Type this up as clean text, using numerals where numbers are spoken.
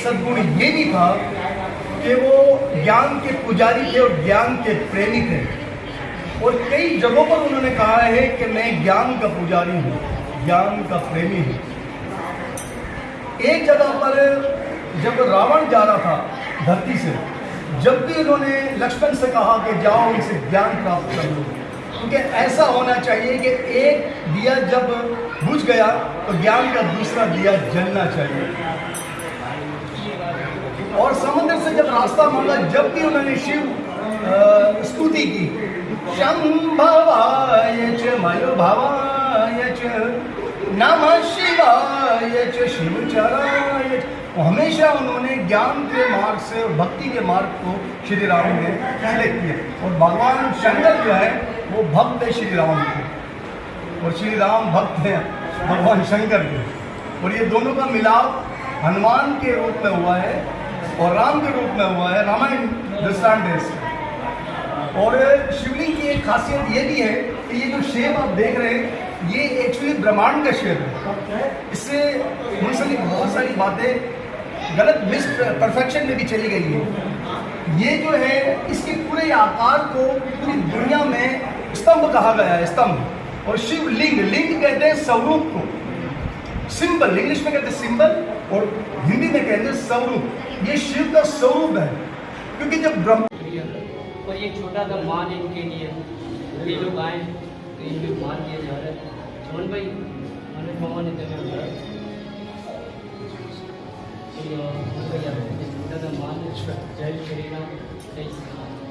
सद्गुण ये भी था कि वो ज्ञान के पुजारी थे और ज्ञान के प्रेमी थे। और कई जगहों पर उन्होंने कहा है कि मैं ज्ञान का पुजारी हूँ, ज्ञान का प्रेमी हूँ। एक जगह पर जब रावण जा रहा था धरती से, जब भी उन्होंने लक्ष्मण से कहा कि जाओ उनसे ज्ञान प्राप्त कर लो, क्योंकि ऐसा होना चाहिए कि एक दिया जब बुझ गया तो ज्ञान का दूसरा दिया जलना चाहिए। और समुद्र से जब रास्ता मांगा, जब भी उन्होंने शिव स्तुति की, शंभवाय च मयोभवाय च नमः शिवाय च शिवचराय च, हमेशा उन्होंने ज्ञान के मार्ग से और भक्ति के मार्ग को श्री राम ने पहले किया। और भगवान शंकर जो है वो भक्त है श्री राम के, और श्री राम भक्त हैं भगवान शंकर के। और ये दोनों का मिलाप हनुमान के रूप में हुआ है और राम के रूप में हुआ है, रामायण दृष्टांत है इसका। और शिवलिंग की एक खासियत ये भी है कि ये जो शेप आप देख रहे हैं ये एक्चुअली ब्रह्मांड का शेप है। इससे मुंसलिक बहुत सारी बातें गलत मिस परफेक्शन में भी चली गई है। ये जो है इसके पूरे आकार को पूरी दुनिया में स्तंभ कहा गया है, स्तंभ। और शिवलिंग, लिंग कहते हैं स्वरूप को, सिंबल इंग्लिश में कहते हैं सिंबल और हिंदी में कहते हैं स्वरूप। ये शिव का स्वरूप है, क्योंकि जब ब्रह्म और ये छोटा सा मान इनके लिए ये लोग आए तो इनमें मान दिया जा रहा है। मोहन भाई मनोज मामा ने छोटा सा मान जय श्री राम जय श्री राम।